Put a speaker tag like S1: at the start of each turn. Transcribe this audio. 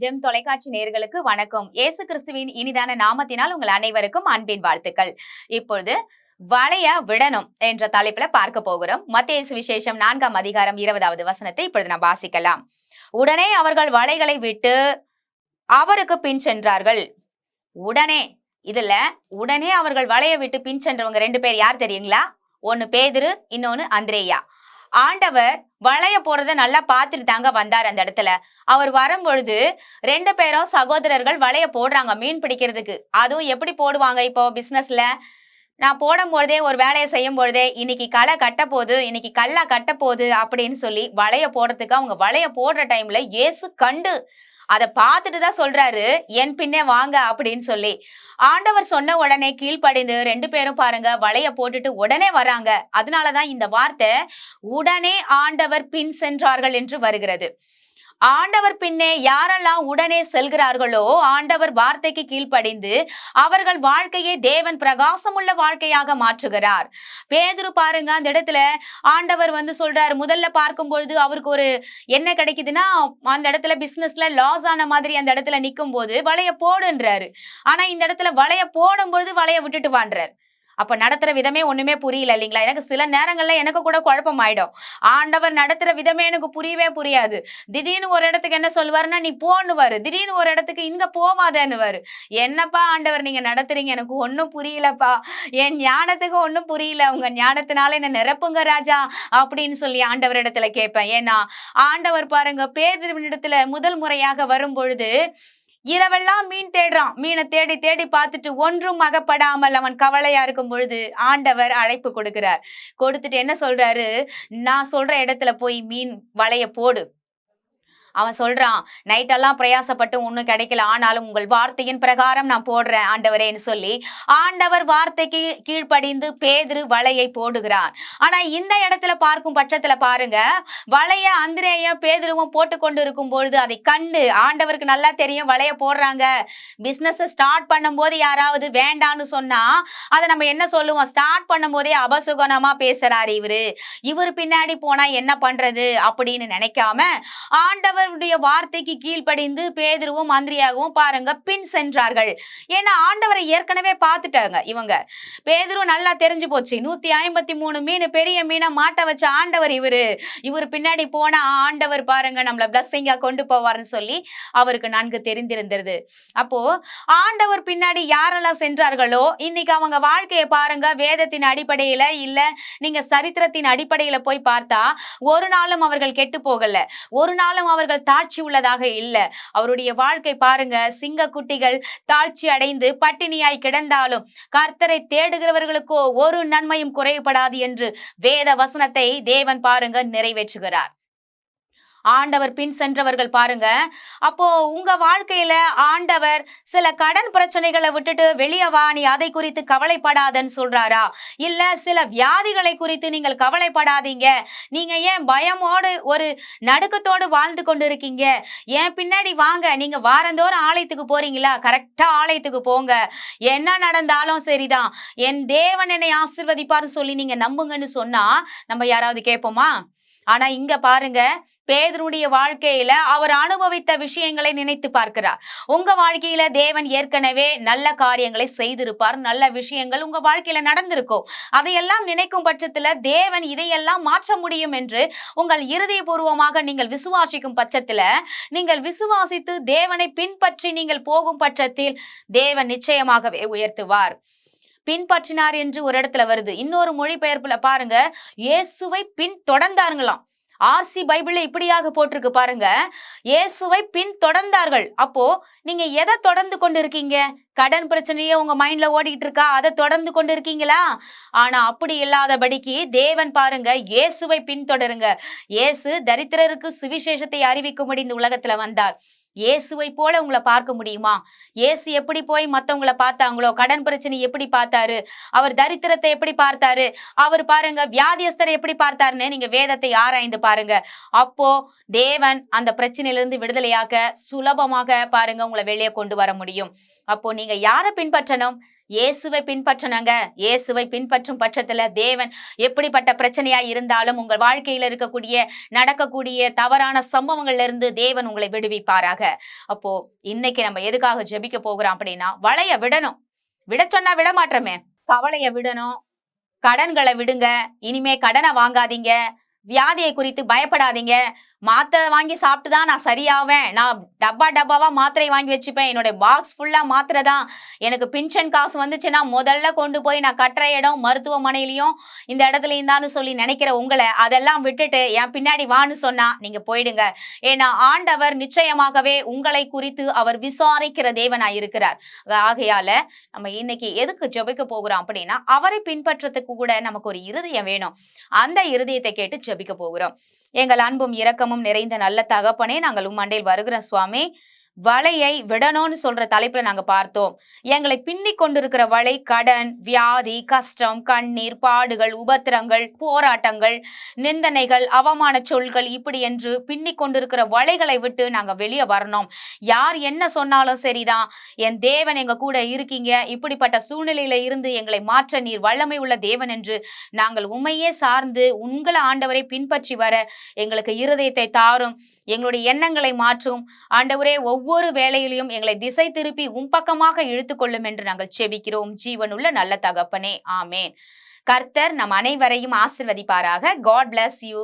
S1: GeM தொலைக்காட்சி நேயர்களுக்கு வணக்கம். இயேசு கிறிஸ்துவின் இனிதான நாமத்தினால் உங்கள் அனைவருக்கும் அன்பின் வாழ்த்துக்கள். இப்பொழுது வளைய விடணும் என்ற தலைப்புல பார்க்க போகிறோம். மத்தேயு சுவிசேஷம் 4ஆம் அதிகாரம் 20வது வசனத்தை இப்பொழுது நாம் வாசிக்கலாம். உடனே அவர்கள் வலைகளை விட்டு அவருக்கு பின் சென்றார்கள். உடனே அவர்கள் வலையை விட்டு பின் சென்றவங்க 2 பேர் யார் தெரியுங்களா? ஒன்னு பேதுரு, இன்னொன்னு அந்திரேயா. ஆண்டவர் வளைய போறத நல்லா பார்த்துட்டு தாங்க வந்தார். அந்த இடத்துல அவர் வரும்பொழுது 2 பேரும் சகோதரர்கள் வளைய போடுறாங்க மீன் பிடிக்கிறதுக்கு. அதுவும் எப்படி போடுவாங்க? இப்போ பிசினஸ்ல நான் போடும் பொழுதே ஒரு வேலையை செய்யும் பொழுதே இன்னைக்கு களை கட்ட போகுது, இன்னைக்கு கல்லா கட்ட போகுது அப்படின்னு சொல்லி வளைய போடுறதுக்கு அவங்க வளைய போடுற டைம்ல இயேசு கண்டு அதை பார்த்துட்டு தான் சொல்றாரு, என் பின்னே வாங்க அப்படின்னு சொல்லி. ஆண்டவர் சொன்ன உடனே கீழ்ப்படிந்து 2 பேரும் பாருங்க வளைய போட்டுட்டு உடனே வராங்க. அதனாலதான் இந்த வார்த்தை உடனே ஆண்டவர் பின் சென்றார்கள் என்று வருகிறது. ஆண்டவர் பின்னே யாரெல்லாம் உடனே செல்கிறார்களோ ஆண்டவர் வார்த்தைக்கு கீழ்ப்படிந்து அவர்கள் வாழ்க்கையை தேவன் பிரகாசமுள்ள வாழ்க்கையாக மாற்றுகிறார். பேதுரு பாருங்க அந்த இடத்துல ஆண்டவர் சொல்றாரு, முதல்ல பார்க்கும் பொழுது அவருக்கு ஒரு என்ன கிடைக்குதுன்னா அந்த இடத்துல பிசினஸ்ல லாஸ் ஆன மாதிரி அந்த இடத்துல நிற்கும் போது வளைய போடுன்றாரு. ஆனா இந்த இடத்துல வளைய போடும் பொழுது வளைய விட்டுட்டு வான்றார். அப்ப நடத்துற விதமே ஒண்ணுமே புரியல இல்லைங்களா? எனக்கு சில நேரங்கள்ல எனக்கு கூட குழப்பம் ஆயிடும். ஆண்டவர் நடத்துற விதமே எனக்கு புரியவே புரியாது. திடீர்னு ஒரு இடத்துக்கு என்ன சொல்லுவாருன்னா நீ போன்னுவாரு, திடீர்னு ஒரு இடத்துக்கு இங்க போவாதேன்னுவாரு. என்னப்பா ஆண்டவர் நீங்க நடத்துறீங்க, எனக்கு ஒன்னும் புரியலப்பா, என் ஞானத்துக்கு ஒன்னும் புரியல, உங்க ஞானத்தினால என்ன நிரப்புங்க ராஜா அப்படின்னு சொல்லி ஆண்டவர் இடத்துல கேட்பேன். ஏன்னா ஆண்டவர் பாருங்க பேதுருவினிடத்துல முதல் முறையாக வரும் பொழுது இரவெல்லாம் மீன் தேடுறான். மீனை தேடி தேடி பார்த்துட்டு ஒன்றும் அகப்படாமல் அவன் கவலையா இருக்கும் பொழுது ஆண்டவர் அழைப்பு கொடுத்துட்டு என்ன சொல்றாரு, நான் சொல்ற இடத்துல போய் மீன் வலைய போடு. அவன் சொல்றான், நைட்டெல்லாம் பிரயாசப்பட்டு ஒன்னும் கிடைக்கல, ஆனாலும் உங்கள் வார்த்தையின் பிரகாரம் நான் போடுறேன் ஆண்டவரேன்னு சொல்லி ஆண்டவர் வார்த்தைக்கு கீழ்ப்படிந்து பேதுரு வலையை போடுகிறான். ஆனா இந்த இடத்துல பார்க்கும் பட்சத்துல பாருங்க, வலைய அந்திரேயும் பேதுருவும் போட்டு கொண்டு இருக்கும் பொழுது அதை கண்டு ஆண்டவருக்கு நல்லா தெரியும் வலைய போடுறாங்க. பிசினஸ் ஸ்டார்ட் பண்ணும் போது யாராவது வேண்டான்னு சொன்னா அதை நம்ம என்ன சொல்லுவோம்? ஸ்டார்ட் பண்ணும் போதே அபசுகனமா பேசுறாரு இவரு பின்னாடி போனா என்ன பண்றது அப்படின்னு நினைக்காம ஆண்டவர் வார்த்தைக்கு கீழ்ப்படிந்து பேதுருவும் அந்திரியாகவும் பாருங்க பின் சென்றார்கள். ஏன்னா ஆண்டவரை ஏற்கனவே பார்த்துட்டாங்க இவங்க. பேதுரு நல்லா தெரிஞ்சு போச்சு, 153 மீன் பெரிய மீனை மாட்ட வச்ச ஆண்டவர் இவரு பின்னாடி போனா ஆண்டவர் பாருங்க நம்மள பிளஸ்ஸிங்கா கொண்டு போவார்னு சொல்லி அவருக்கு நன்கு தெரிந்திருந்தது. அப்போ ஆண்டவர் பின்னாடி யாரெல்லாம் சென்றார்களோ இன்னைக்கு அவங்க வாழ்க்கையை பாருங்க வேதத்தின் அடிப்படையில இல்ல நீங்க சரித்திரத்தின் அடிப்படையில போய் பார்த்தா ஒரு நாளும் அவர்கள் கெட்டு போகல, ஒரு நாளும் அவர்கள் தாழ்ச்சி உள்ளதாக இல்ல. அவருடைய வாழ்க்கை பாருங்க, சிங்க குட்டிகள் தாழ்ச்சி அடைந்து பட்டினியாய் கிடந்தாலும் கர்த்தரை தேடுகிறவர்களுக்கோ ஒரு நன்மையும் குறைபடாது என்று வேத வசனத்தை தேவன் பாருங்க நிறைவேற்றுகிறார். ஆண்டவர் பின் சென்றவர்கள் பாருங்க. அப்போ உங்க வாழ்க்கையில ஆண்டவர் சில கடன் பிரச்சனைகளை விட்டுட்டு வெளியே வா, நீ அதை குறித்து கவலைப்படாதன்னு சொல்றாரா? இல்ல சில வியாதிகளை குறித்து நீங்கள் கவலைப்படாதீங்க, நீங்க ஏன் பயமோடு ஒரு நடுக்கத்தோடு வாழ்ந்து கொண்டு இருக்கீங்க, ஏன் பின்னாடி வாங்க, நீங்க வாரந்தோறும் ஆலயத்துக்கு போறீங்களா, கரெக்டா ஆலயத்துக்கு போங்க, என்ன நடந்தாலும் சரிதான், என் தேவன் என்னை ஆசீர்வதிப்பார்னு சொல்லி நீங்க நம்புங்கன்னு சொன்னா நம்ம யாராவது கேட்போமா? ஆனா இங்க பாருங்க, பேதுருடைய வாழ்க்கையில அவர் அனுபவித்த விஷயங்களை நினைத்து பார்க்கிறார். உங்க வாழ்க்கையில தேவன் ஏற்கனவே நல்ல காரியங்களை செய்திருப்பார், நல்ல விஷயங்கள் உங்க வாழ்க்கையில நடந்திருக்கும். அதையெல்லாம் நினைக்கும் பட்சத்துல தேவன் இதையெல்லாம் மாற்ற முடியும் என்று உங்கள் இருதயபூர்வமாக நீங்கள் விசுவாசிக்கும் பட்சத்துல, நீங்கள் விசுவாசித்து தேவனை பின்பற்றி நீங்கள் போகும் பட்சத்தில் தேவன் நிச்சயமாகவே உயர்த்துவார். பின்பற்றினார் என்று ஒரு இடத்துல வருது. இன்னொரு மொழிபெயர்ப்புல பாருங்க, இயேசுவை பின் தொடர்ந்தார்களாம். ஆர்சி பைபிள்ல இப்படியாக போட்டிருக்கு பாருங்க, இயேசுவை பின் தொடர்ந்தார்கள். அப்போ நீங்க எதை தொடர்ந்து கொண்டு இருக்கீங்க? கடன் பிரச்சனையே உங்க மைண்ட்ல ஓடிட்டு இருக்கா? அதை தொடர்ந்து கொண்டு இருக்கீங்களா? ஆனா அப்படி இல்லாதபடிக்கு தேவன் பாருங்க, இயேசுவை பின்தொடருங்க. இயேசு தரித்திரருக்கு சுவிசேஷத்தை அறிவிக்கும்படி இந்த உலகத்துல வந்தார். இயேசுவை போல உங்களை பார்க்க முடியுமா? இயேசு எப்படி போய் மத்தவங்களை பார்த்தாங்களோ, கடன் பிரச்சனை எப்படி பார்த்தாரு, அவர் தரித்திரத்தை எப்படி பார்த்தாரு, அவர் பாருங்க வியாதியஸ்தரை எப்படி பார்த்தாருன்னு நீங்க வேதத்தை ஆராய்ந்து பாருங்க. அப்போ தேவன் அந்த பிரச்சனையிலிருந்து விடுதலையாக சுலபமாக பாருங்க உங்களை வெளியே கொண்டு வர முடியும். அப்போ நீங்க யாரை பின்பற்றணும்? இயேசுவை பின்பற்றணுங்க. இயேசுவை பின்பற்றும் பட்சத்துல தேவன் எப்படிப்பட்ட பிரச்சனையா இருந்தாலும் உங்கள் வாழ்க்கையில இருக்கக்கூடிய நடக்கக்கூடிய தவறான சம்பவங்கள்ல இருந்து தேவன் உங்களை விடுவிப்பாராக. அப்போ இன்னைக்கு நம்ம எதுக்காக ஜெபிக்க போகிறோம் அப்படின்னா, வளைய விடணும். விட சொன்னா விட மாட்டோமே. கவலைய விடணும். கடன்களை விடுங்க. இனிமே கடனை வாங்காதீங்க. வியாதியை குறித்து பயப்படாதீங்க. மாத்திரை வாங்கி சாப்பிட்டு தான் நான் சரியாவேன், நான் டப்பாவா மாத்திரை வாங்கி வச்சுப்பேன், என்னோட பாக்ஸ் ஃபுல்லா மாத்திரை தான், எனக்கு பென்ஷன் காசு வந்துச்சுன்னா முதல்ல கொண்டு போய் நான் கட்டுற இடம் மருத்துவமனையிலையும் இந்த இடத்துலயும் தான் சொல்லி நினைக்கிற உங்களை அதெல்லாம் விட்டுட்டு என் பின்னாடி வான்னு சொன்னா நீங்க போயிடுங்க. ஏன்னா ஆண்டவர் நிச்சயமாகவே உங்களை குறித்து அவர் விசாரிக்கிற தேவனாய் இருக்கிறார். ஆகையால நம்ம இன்னைக்கு எதுக்கு ஜெபிக்க போகிறோம் அப்படின்னா, அவரை பின்பற்றத்துக்கு கூட நமக்கு ஒரு இருதயம் வேணும். அந்த இருதயத்தை கேட்டு ஜெபிக்க போகிறோம். எங்கள் அன்பும் இரக்கமும் நிறைந்த நல்ல தகப்பனே, நாங்கள் உம்மண்டையில் வருகிறோம் சுவாமி. வலையை விடணும்னு சொல்ற தலைப்புல நாங்க பார்த்தோம். எங்களை பின்னி கொண்டிருக்கிற வலை கடன், வியாதி, கஷ்டம், கண்ணீர், பாடுகள், உபத்திரங்கள், போராட்டங்கள், நிந்தனைகள், அவமான சொல்கள், இப்படி என்று பின்னி கொண்டிருக்கிற வலைகளை விட்டு நாங்க வெளியே வரணும். யார் என்ன சொன்னாலும் சரிதான், என் தேவன் எங்க கூட இருக்கீங்க, இப்படிப்பட்ட சூழ்நிலையில இருந்து எங்களை மாற்ற நீர் வல்லமை உள்ள தேவன் என்று நாங்கள் உண்மையே சார்ந்து உங்களை ஆண்டவரை பின்பற்றி வர எங்களுக்கு இருதயத்தை தாரும். எங்களுடைய எண்ணங்களை மாற்றும் ஆண்டவரே. ஒவ்வொரு வேளையிலும் எங்களை திசை திருப்பி பக்கமாக இழுத்துக்கொள்ளும் என்று நாங்கள் செபிக்கிறோம் ஜீவனுள்ள நல்ல தகப்பனே, ஆமேன். கர்த்தர் நம் அனைவரையும் ஆசிர்வதிப்பாராக. God bless you.